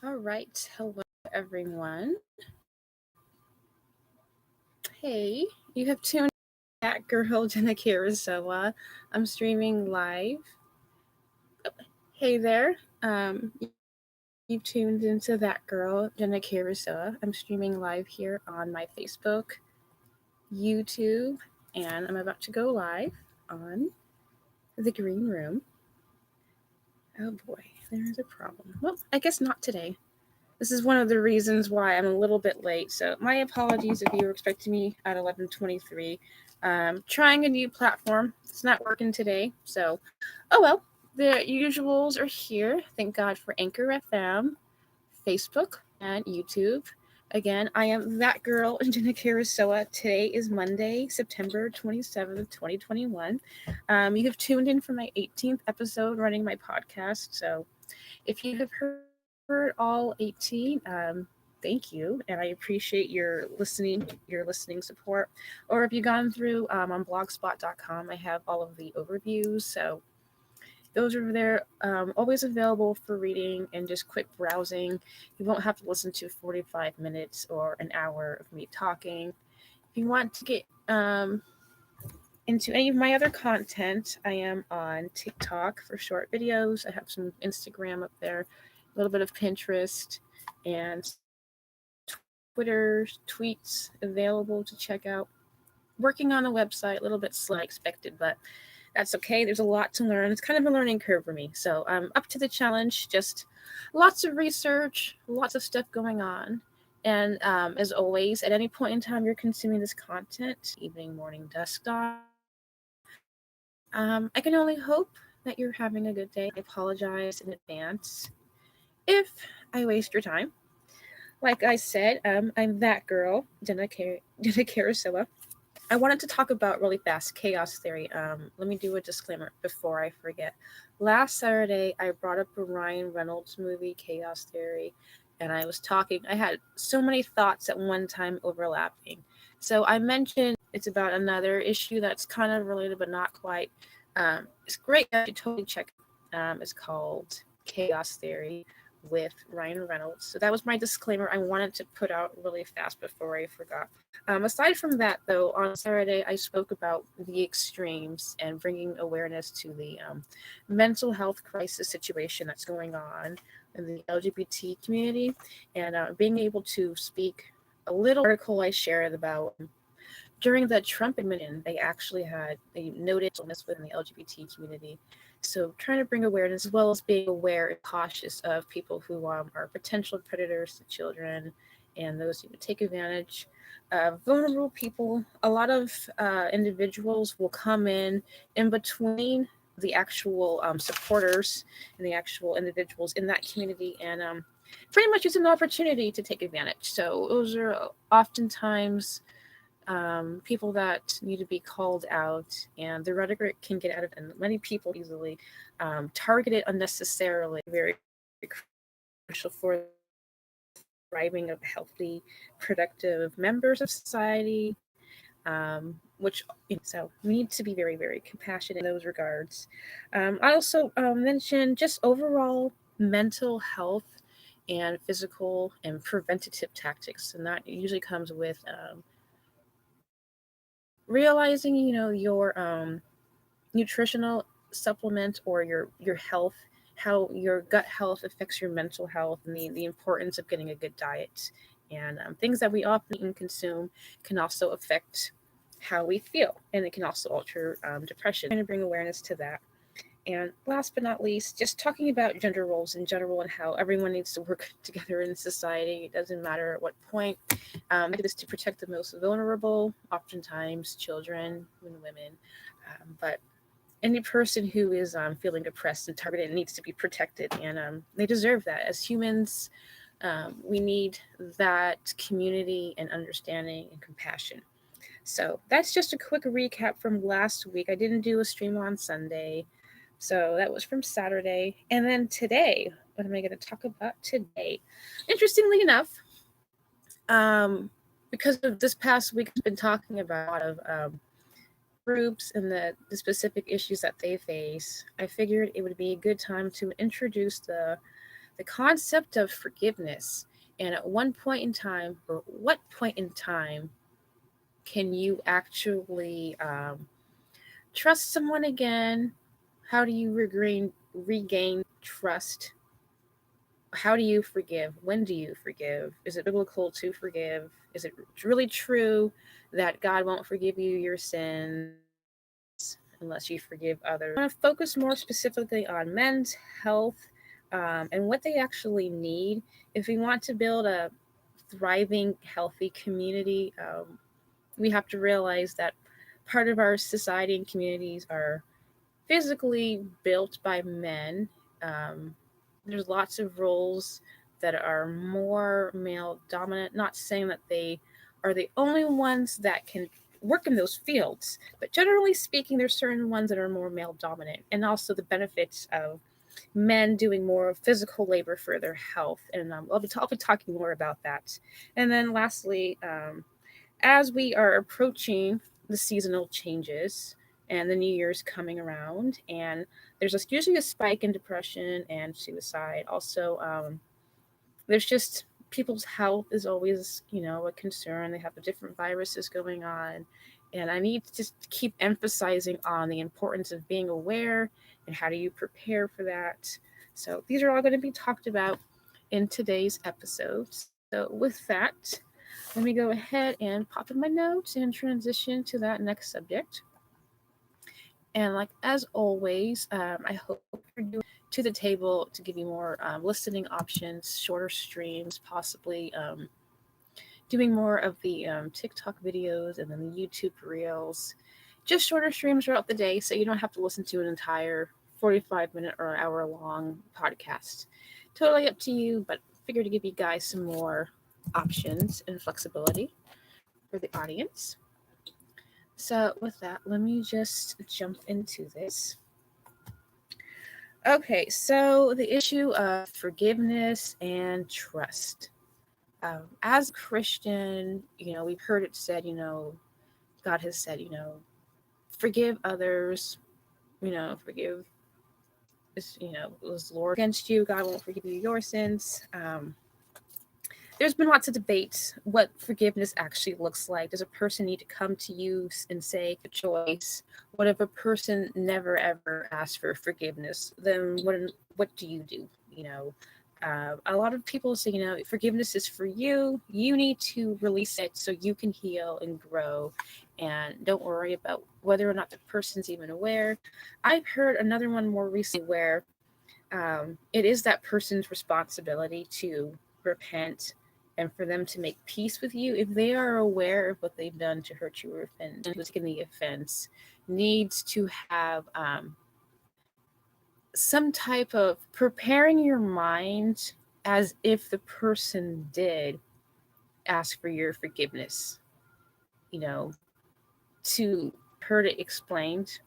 All right. Hello, everyone. Hey, you have tuned in that girl, Jenna Karasoa. I'm streaming live. Hey there. You've tuned into that girl, Jenna Karasoa. I'm streaming live here on my Facebook, YouTube, and I'm about to go live on the green room. Oh boy, there's a problem. Well, I guess not today. This is one of the reasons why I'm a little bit late. So my apologies if you were expecting me at 11:23. Trying a new platform. It's not working today. So, oh well. The usuals are here. Thank God for Anchor FM, Facebook, and YouTube. Again, I am that girl, Jenna Karasoa. Today is Monday, September 27th, 2021. You have tuned in for my 18th episode running my podcast. So if you have heard all 18, thank you, and I appreciate your listening support. Or if you've gone through on blogspot.com, I have all of the overviews. So those are there, always available for reading and just quick browsing. You won't have to listen to 45 minutes or an hour of me talking. If you want to get into any of my other content, I am on TikTok for short videos. I have some Instagram up there, a little bit of Pinterest, and Twitter tweets available to check out. Working on a website, a little bit slow than I expected, but that's okay. There's a lot to learn. It's kind of a learning curve for me. So I'm up to the challenge, just lots of research, lots of stuff going on. And as always, at any point in time you're consuming this content, evening, morning, dusk, dawn, I can only hope that you're having a good day. I apologize in advance if I waste your time. Like I said, I'm that girl, Jenna Karasoa. I wanted to talk about really fast chaos theory. Let me do a disclaimer before I forget. Last Saturday, I brought up a Ryan Reynolds movie, Chaos Theory, and I was talking. I had so many thoughts at one time overlapping. So I mentioned it's about another issue that's kind of related but not quite. It's great. You should totally check it. It's called Chaos Theory with Ryan Reynolds. So that was my disclaimer I wanted to put out really fast before I forgot. Aside from that, though, on Saturday, I spoke about the extremes and bringing awareness to the mental health crisis situation that's going on in the LGBT community, and being able to speak a little article I shared about during the Trump administration, they noted illness within the LGBT community. So trying to bring awareness as well as being aware and cautious of people who are potential predators to children and those who would take advantage of vulnerable people. A lot of individuals will come in between the actual supporters and the actual individuals in that community and pretty much use an opportunity to take advantage. So those are oftentimes people that need to be called out, and the rhetoric can get out of and many people easily targeted unnecessarily. Very crucial for thriving of healthy, productive members of society. Which so we need to be very, very compassionate in those regards. I also mentioned just overall mental health and physical and preventative tactics, and that usually comes with realizing your nutritional supplement or your health, how your gut health affects your mental health, and the importance of getting a good diet, and things that we often eat and consume can also affect how we feel, and it can also alter depression. Trying to bring awareness to that. And last but not least, just talking about gender roles in general and how everyone needs to work together in society. It doesn't matter at what point. It is to protect the most vulnerable, oftentimes children and women. But any person who is feeling oppressed and targeted needs to be protected, and they deserve that. As humans, we need that community and understanding and compassion. So that's just a quick recap from last week. I didn't do a stream on Sunday. So that was from Saturday. And then today, what am I going to talk about today? Interestingly enough, because of this past week, I've been talking about a lot of groups and the specific issues that they face, I figured it would be a good time to introduce the the concept of forgiveness. And at one point in time, or what point in time, can you actually trust someone again? How do you regain trust? How do you forgive? When do you forgive? Is it biblical to forgive? Is it really true that God won't forgive you your sins unless you forgive others? I want to focus more specifically on men's health and what they actually need. If we want to build a thriving, healthy community, we have to realize that part of our society and communities are physically built by men. Um, there's lots of roles that are more male dominant. Not saying that they are the only ones that can work in those fields, but generally speaking, there's certain ones that are more male dominant, and also the benefits of men doing more physical labor for their health. And I'll be talking more about that. And then lastly, as we are approaching the seasonal changes and the New Year's coming around, and there's usually a spike in depression and suicide. Also, there's just people's health is always, a concern. They have the different viruses going on. And I need to just keep emphasizing on the importance of being aware and how do you prepare for that. So these are all going to be talked about in today's episode. So with that, let me go ahead and pop in my notes and transition to that next subject. And like as always, I hope you're doing to the table to give you more listening options, shorter streams, possibly doing more of the TikTok videos and then the YouTube reels, just shorter streams throughout the day, so you don't have to listen to an entire 45-minute or an hour long podcast. Totally up to you, but figure to give you guys some more options and flexibility for the audience. So with that, let me just jump into this. Okay, so the issue of forgiveness and trust. As a Christian, we've heard it said, God has said, forgive others, forgive, was Lord against you, God won't forgive you your sins. There's been lots of debates what forgiveness actually looks like. Does a person need to come to you and say a choice? What if a person never ever asks for forgiveness? Then what do you do? A lot of people say, forgiveness is for you. You need to release it so you can heal and grow. And don't worry about whether or not the person's even aware. I've heard another one more recently where it is that person's responsibility to repent and for them to make peace with you. If they are aware of what they've done to hurt you or offend, who's taking the offense needs to have some type of preparing your mind as if the person did ask for your forgiveness, to heard it explained.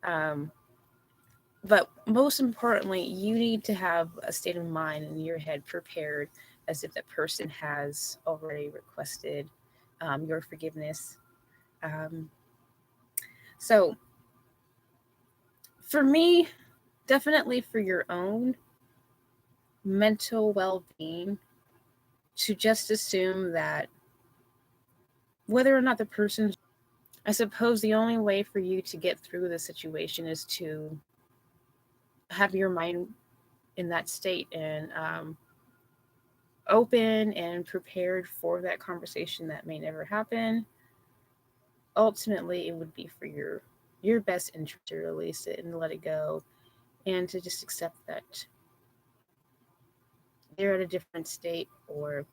But most importantly, you need to have a state of mind in your head prepared as if that person has already requested your forgiveness. So for me, definitely for your own mental well-being, to just assume that whether or not the person's, I suppose the only way for you to get through the situation is to have your mind in that state and open and prepared for that conversation that may never happen. Ultimately, it would be for your best interest to release it and let it go, and to just accept that they're at a different state, or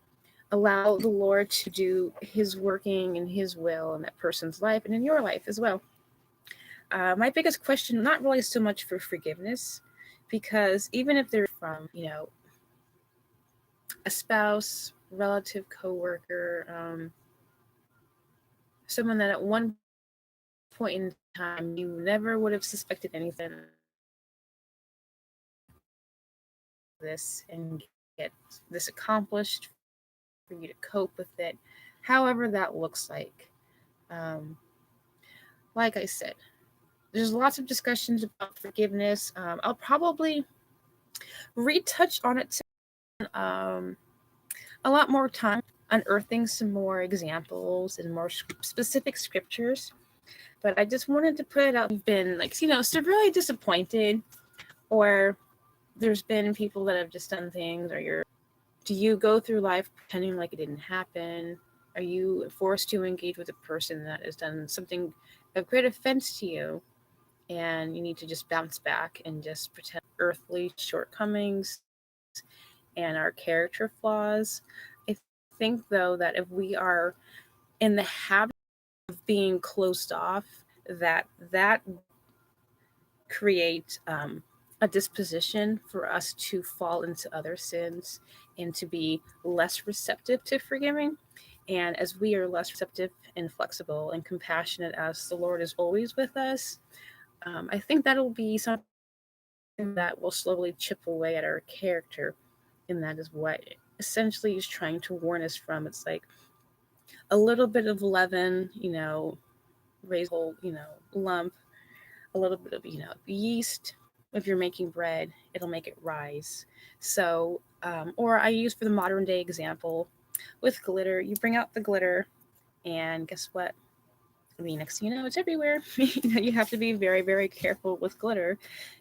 allow the Lord to do his working and his will in that person's life and in your life as well. My biggest question, not really so much for forgiveness, because even if they're from, a spouse, relative, coworker, someone that at one point in time you never would have suspected anything this and get this accomplished for you to cope with it, however that looks like. Like I said, there's lots of discussions about forgiveness. I'll probably retouch on it a lot more time, unearthing some more examples and more specific scriptures. But I just wanted to put it out. You've been severely disappointed, or there's been people that have just done things, or do you go through life pretending like it didn't happen? Are you forced to engage with a person that has done something of great offense to you, and you need to just bounce back and just pretend earthly shortcomings and our character flaws? I think, though, that if we are in the habit of being closed off, that create a disposition for us to fall into other sins and to be less receptive to forgiving. And as we are less receptive and flexible and compassionate as the Lord is always with us, I think that'll be something that will slowly chip away at our character. And that is what essentially he's trying to warn us from. It's like a little bit of leaven, raise a whole, lump, a little bit of, yeast. If you're making bread, it'll make it rise. So, or I use for the modern day example with glitter, you bring out the glitter, and guess what? I mean, next thing you know, it's everywhere. You have to be very, very careful with glitter.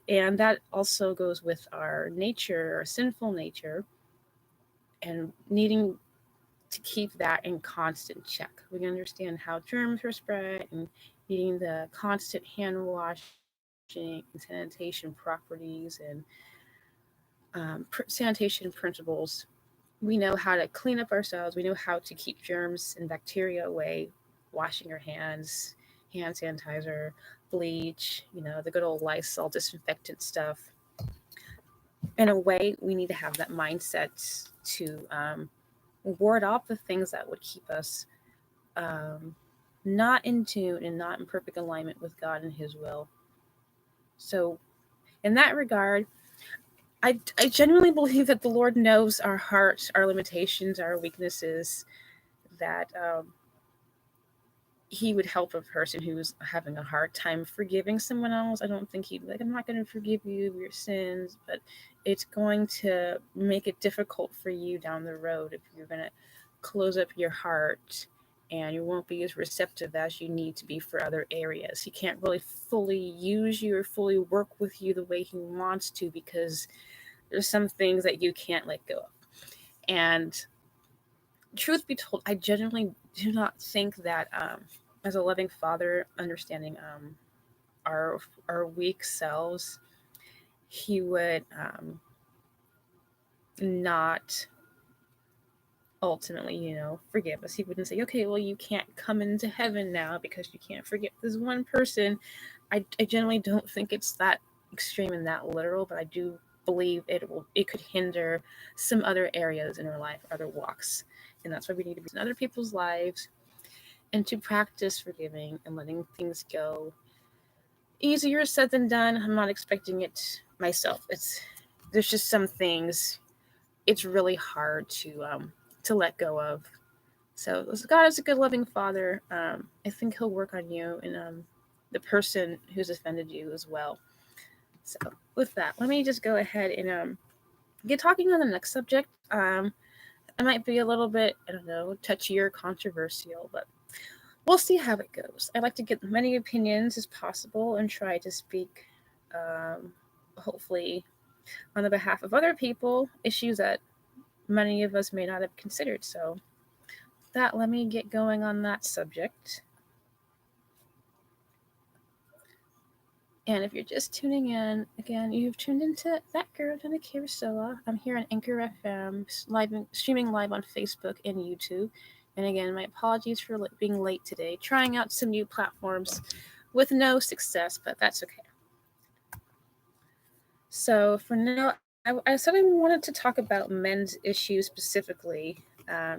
And that also goes with our nature, our sinful nature, and needing to keep that in constant check. We understand how germs are spread and needing the constant hand washing and sanitation properties and sanitation principles. We know how to clean up ourselves. We know how to keep germs and bacteria away, washing our hands, hand sanitizer, bleach, the good old Lysol disinfectant stuff. In a way, we need to have that mindset to ward off the things that would keep us not in tune and not in perfect alignment with God and His will. So, in that regard, I genuinely believe that the Lord knows our hearts, our limitations, our weaknesses, that He would help a person who's having a hard time forgiving someone else. I don't think He'd be like, I'm not going to forgive you of your sins, but it's going to make it difficult for you down the road if you're going to close up your heart, and you won't be as receptive as you need to be for other areas. He can't really fully use you or fully work with you the way He wants to, because there's some things that you can't let go of. And truth be told, I genuinely do not think that as a loving Father, understanding our weak selves, He would not ultimately, forgive us. He wouldn't say, okay, well, you can't come into heaven now because you can't forgive this one person. I generally don't think it's that extreme and that literal, but I do believe it could hinder some other areas in our life, other walks. And that's why we need to be in other people's lives and to practice forgiving and letting things go. Easier said than done. I'm not expecting it myself. There's just some things it's really hard to let go of. So God is a good, loving Father. I think He'll work on you and the person who's offended you as well. So with that, let me just go ahead and get talking on the next subject. It might be a little bit, I don't know, touchy or controversial, but we'll see how it goes. I like to get as many opinions as possible and try to speak, hopefully, on the behalf of other people, issues that many of us may not have considered. So with that, let me get going on that subject. And if you're just tuning in, again, you've tuned into That Girl Donna Carousella. I'm here on Anchor FM, streaming live on Facebook and YouTube. And again, my apologies for being late today, trying out some new platforms with no success, but that's okay. So for now, I suddenly wanted to talk about men's issues specifically,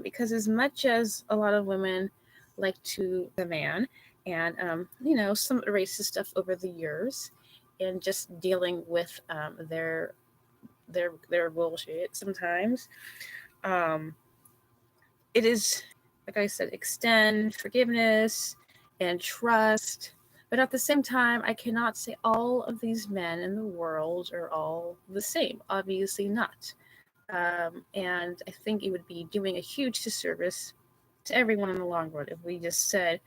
because as much as a lot of women like to the man, and some racist stuff over the years, and just dealing with their bullshit sometimes, it is, like I said, extend forgiveness and trust, But at the same time, I cannot say all of these men in the world are all the same. Obviously not. And I think it would be doing a huge disservice to everyone in the long run if we just said,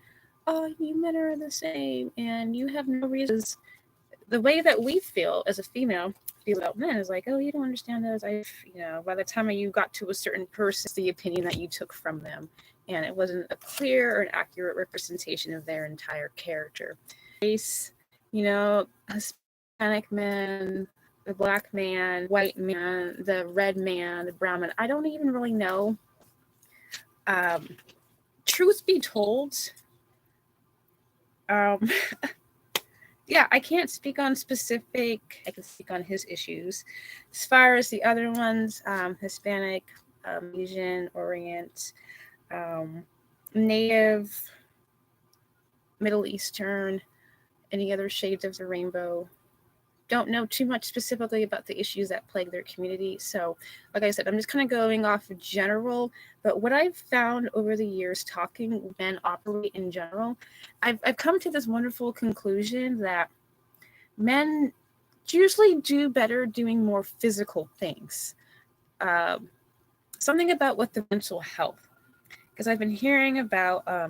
"Oh, you men are the same, and you have no reasons." The way that we feel as a female feel about men is like, "Oh, you don't understand us." By the time you got to a certain person, the opinion that you took from them, and it wasn't a clear or an accurate representation of their entire character. Race, Hispanic men, the black man, white man, the red man, the brown man. I don't even really know. Truth be told, um, yeah, I can't speak on specific. I can speak on his issues. As far as the other ones, Hispanic, Asian, Orient, Native, Middle Eastern, any other shades of the rainbow. Don't know too much specifically about the issues that plague their community. So, like I said, I'm just kind of going off of general. But what I've found over the years talking men operate in general, I've come to this wonderful conclusion that men usually do better doing more physical things. Something about with the mental health. Because I've been hearing about, I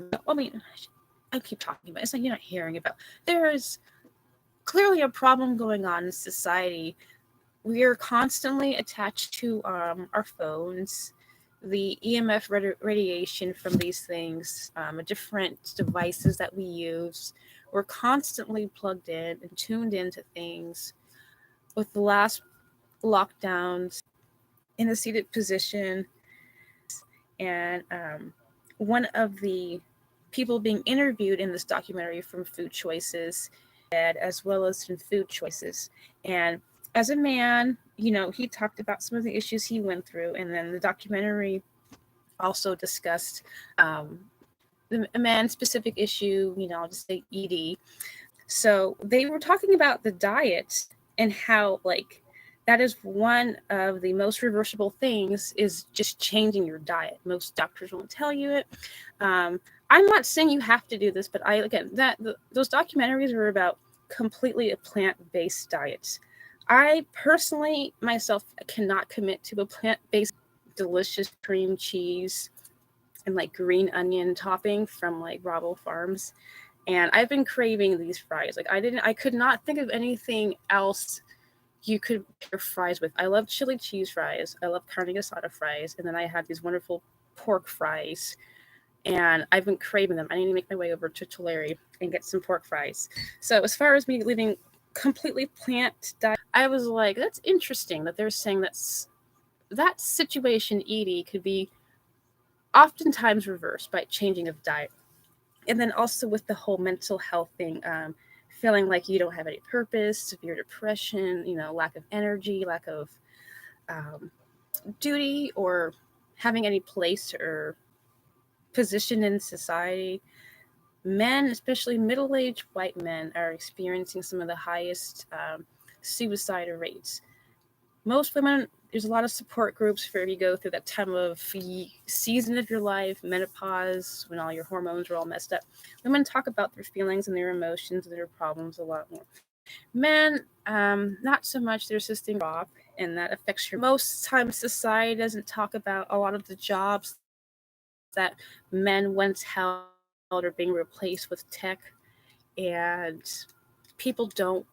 keep talking about it. It's like you're not hearing about. There's clearly a problem going on in society. We are constantly attached to our phones, the EMF radiation from these things, different devices that we use. We're constantly plugged in and tuned into things. With the last lockdowns, in a seated position, and one of the people being interviewed in this documentary from Food Choices, as well as from Food Choices. And as a man, he talked about some of the issues he went through. And then the documentary also discussed a man-specific issue, I'll just say ED. So they were talking about the diet and how, that is one of the most reversible things is just changing your diet. Most doctors won't tell you it. I'm not saying you have to do this, but those documentaries are about completely a plant-based diet. I personally, myself, cannot commit to a plant-based delicious cream cheese and green onion topping from Bravo Farms. And I've been craving these fries. I could not think of anything else you could pair fries with. I love chili cheese fries. I love carne asada fries. And then I have these wonderful pork fries. And I've been craving them. I need to make my way over to Tulare and get some pork fries. So as far as me living completely plant diet, I was like, that's interesting that they're saying that situation, Edie, could be oftentimes reversed by changing of diet. And then also with the whole mental health thing, feeling like you don't have any purpose, severe depression, lack of energy, lack of duty, or having any place or position in society. Men, especially middle-aged white men, are experiencing some of the highest suicide rates. Most women, there's a lot of support groups for if you go through that time of season of your life, menopause, when all your hormones are all messed up. Women talk about their feelings and their emotions and their problems a lot more. Men, not so much. Their system drop, and that affects your. Most times, society doesn't talk about a lot of the jobs that men once held are being replaced with tech, and people don't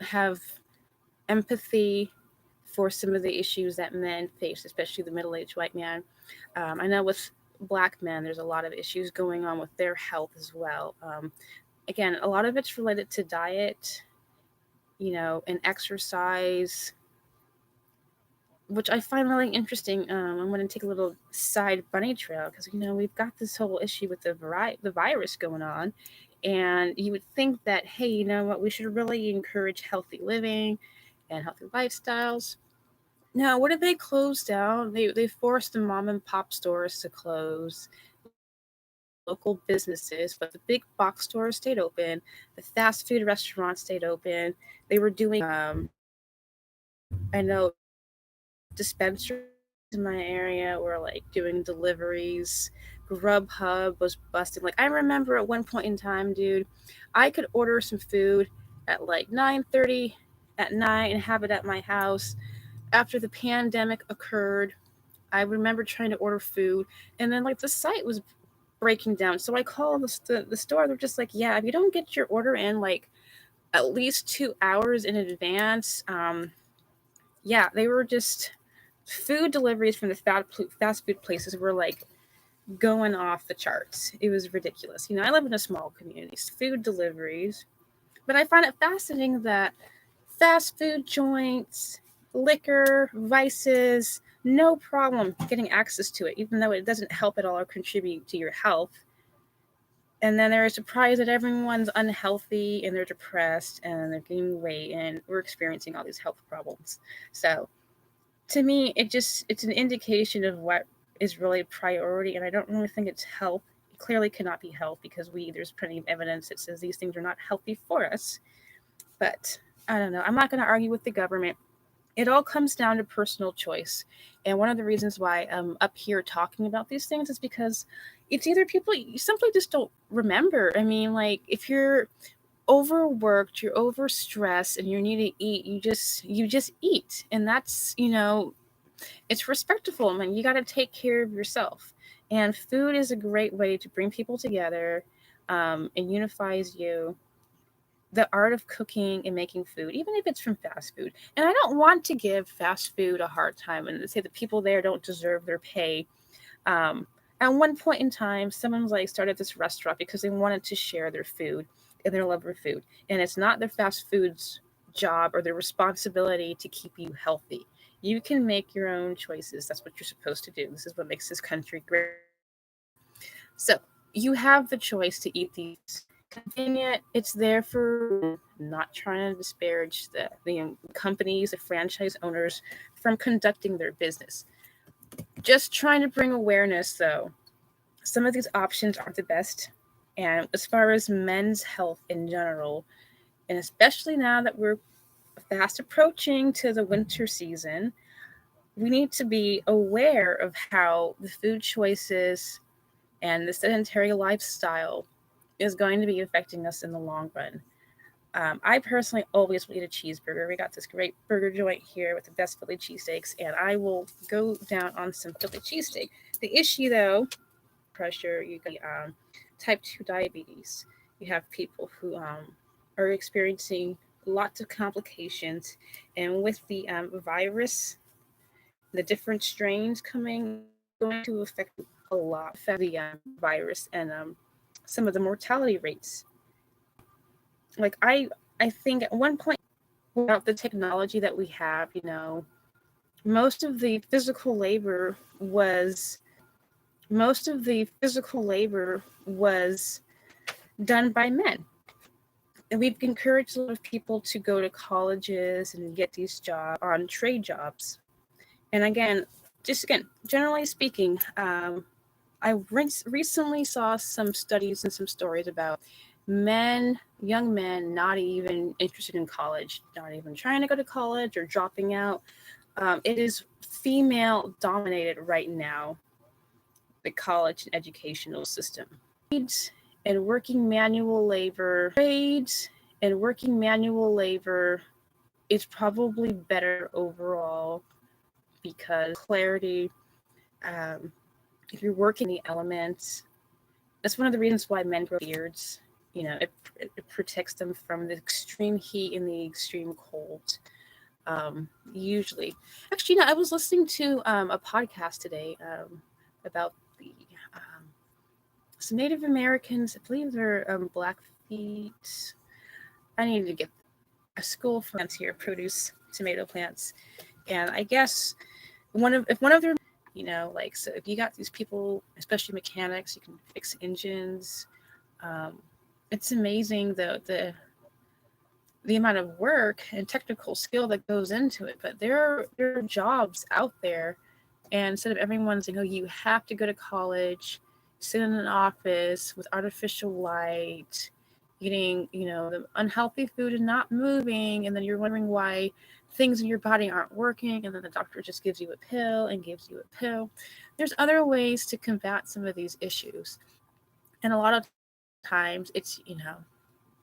have empathy for some of the issues that men face, especially the middle-aged white man. I know with Black men, there's a lot of issues going on with their health as well. Again, a lot of it's related to diet, and exercise, which I find really interesting. I'm going to take a little side bunny trail because, we've got this whole issue with the virus going on. And you would think that, hey, you know what, we should really encourage healthy living and healthy lifestyles. Now, what did they close down? They forced the mom and pop stores to close, local businesses, but the big box stores stayed open. The fast food restaurants stayed open. They were doing, I know, dispensaries in my area were doing deliveries, Grubhub was busting. Like, I remember at one point in time, dude, I could order some food at like 9:30 at night and have it at my house. After the pandemic occurred, I remember trying to order food, and then like the site was breaking down. So I called the store. They're just like, yeah, if you don't get your order in like at least 2 hours in advance, yeah, they were just food deliveries from the fast food places were like going off the charts. It was ridiculous. I live in a small community, food deliveries, but I find it fascinating that fast food joints, liquor, vices, no problem getting access to it, even though it doesn't help at all or contribute to your health. And then they're surprised that everyone's unhealthy and they're depressed and they're gaining weight and we're experiencing all these health problems. So to me, it's an indication of what is really a priority, and I don't really think it's health. It clearly cannot be health because there's plenty of evidence that says these things are not healthy for us. But I don't know. I'm not going to argue with the government. It all comes down to personal choice. And one of the reasons why I'm up here talking about these things is because it's either people you simply just don't remember. I mean, like if you're overworked, you're overstressed, and you need to eat, you just eat, and that's it's respectful. I mean, you got to take care of yourself, and food is a great way to bring people together, and unifies you. The art of cooking and making food, even if it's from fast food. And I don't want to give fast food a hard time and say the people there don't deserve their pay. At one point in time, someone's like started this restaurant because they wanted to share their food and their love for food. And it's not the fast food's job or their responsibility to keep you healthy. You can make your own choices. That's what you're supposed to do. This is what makes this country great. So you have the choice to eat these. Convenient. It's there for not trying to disparage the companies, the franchise owners from conducting their business. Just trying to bring awareness, though. Some of these options aren't the best. And as far as men's health in general, and especially now that we're fast approaching to the winter season, we need to be aware of how the food choices and the sedentary lifestyle is going to be affecting us in the long run. I personally always will eat a cheeseburger. We got this great burger joint here with the best Philly cheesesteaks, and I will go down on some Philly cheesesteak. The issue, though, pressure, you got type 2 diabetes. You have people who are experiencing lots of complications, and with the virus, the different strains coming, going to affect a lot of the virus and some of the mortality rates. Like I think at one point, without the technology that we have, most of the physical labor was done by men. And we've encouraged a lot of people to go to colleges and get these jobs on trade jobs. And again, generally speaking, I recently saw some studies and some stories about young men, not even interested in college, not even trying to go to college or dropping out. It is female dominated right now, the college and educational system. Trades and working manual labor is probably better overall because clarity, if you're working the elements, that's one of the reasons why men grow beards. It protects them from the extreme heat and the extreme cold. Usually, actually, I was listening to a podcast today about some Native Americans. I believe they're Blackfeet. I need to get a school for plants here, produce tomato plants, and I guess if one of their so if you got these people, especially mechanics, you can fix engines. It's amazing the amount of work and technical skill that goes into it. But there are jobs out there, and instead of everyone saying, "Oh, you have to go to college, sit in an office with artificial light, eating the unhealthy food and not moving," and then you're wondering why things in your body aren't working, and then the doctor just gives you a pill and gives you a pill. there's other ways to combat some of these issues. And a lot of times it's,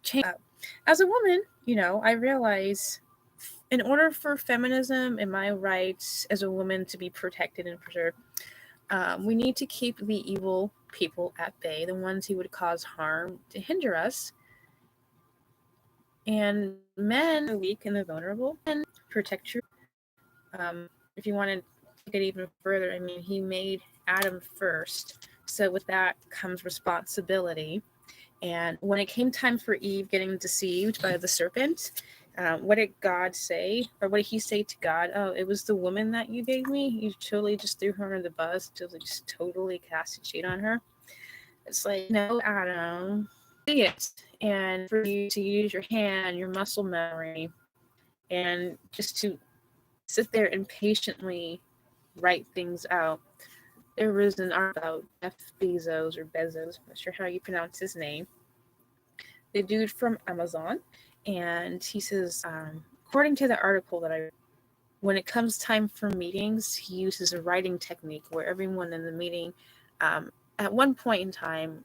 change up. As a woman, I realize in order for feminism and my rights as a woman to be protected and preserved, we need to keep the evil people at bay, the ones who would cause harm to hinder us. And men, the weak and the vulnerable, and protect your. If you want to take it even further, I mean, he made Adam first. So with that comes responsibility. And when it came time for Eve getting deceived by the serpent, what did God say? Or what did he say to God? Oh, it was the woman that you gave me? You totally just threw her under the bus, just totally casted shade on her. It's like, no, Adam, see it. And for you to use your hand, your muscle memory, and just to sit there and patiently write things out. There was an article about Jeff Bezos or Bezos, I'm not sure how you pronounce his name, the dude from Amazon, and he says, according to the article that I read, when it comes time for meetings, he uses a writing technique where everyone in the meeting, at one point in time,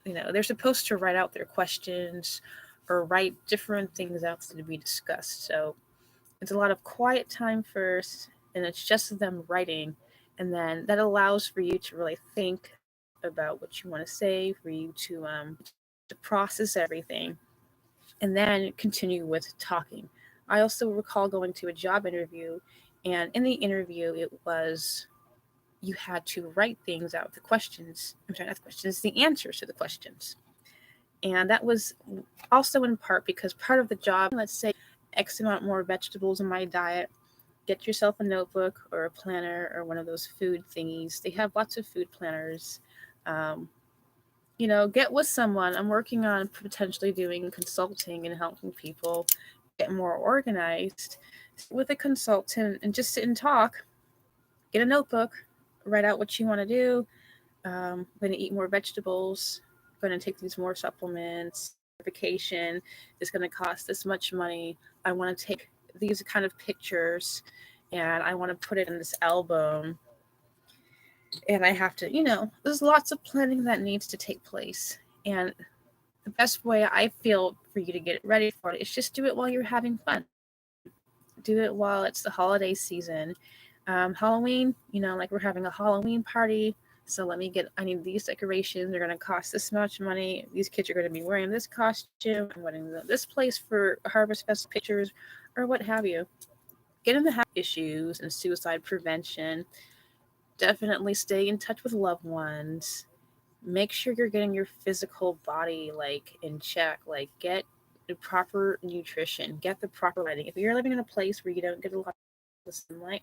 they're supposed to write out their questions or write different things out to be discussed. So it's a lot of quiet time first, and it's just them writing, and then that allows for you to really think about what you want to say, for you to process everything, and then continue with talking. I also recall going to a job interview, and in the interview, it was you had to write things out, the questions. I'm sorry, not the questions, the answers to the questions. And that was also in part because part of the job, let's say X amount more vegetables in my diet, get yourself a notebook or a planner or one of those food thingies. They have lots of food planners. Um, get with someone. I'm working on potentially doing consulting and helping people get more organized. Sit with a consultant and just sit and talk. Get a notebook, write out what you want to do. I'm going to eat more vegetables. I'm going to take these more supplements. Vacation is going to cost this much money. I want to take these kind of pictures and I want to put it in this album. And I have to, there's lots of planning that needs to take place. And the best way I feel for you to get ready for it is just do it while you're having fun. Do it while it's the holiday season. Halloween, like we're having a Halloween party. So I need these decorations. They're going to cost this much money. These kids are going to be wearing this costume. I'm going to this place for Harvest Fest pictures or what have you. Get in the habit of issues and suicide prevention. Definitely stay in touch with loved ones. Make sure you're getting your physical body in check. Get the proper nutrition. Get the proper lighting. If you're living in a place where you don't get a lot of sunlight,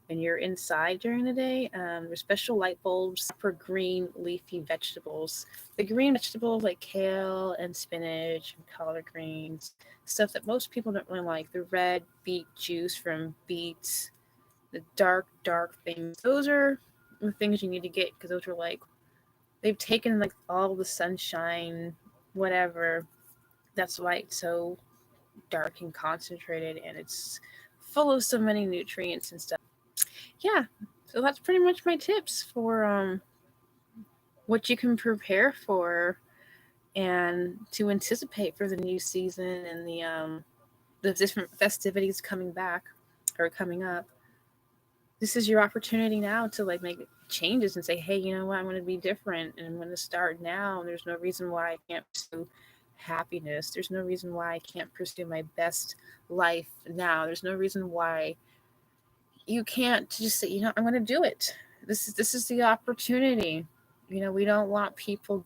and you're inside during the day, there's special light bulbs for green leafy vegetables. The green vegetables like kale and spinach and collard greens, stuff that most people don't really like. The red beet juice from beets, the dark things. Those are the things you need to get because those are they've taken all the sunshine, whatever. That's why it's so dark and concentrated, and it's full of so many nutrients and stuff. Yeah, so that's pretty much my tips for what you can prepare for and to anticipate for the new season and the different festivities coming back or coming up. This is your opportunity now to make changes and say, hey, you know what, I'm going to be different and I'm going to start now. And there's no reason why I can't pursue happiness. There's no reason why I can't pursue my best life now. There's no reason why you can't just say, I'm going to do it. This is the opportunity. We don't want people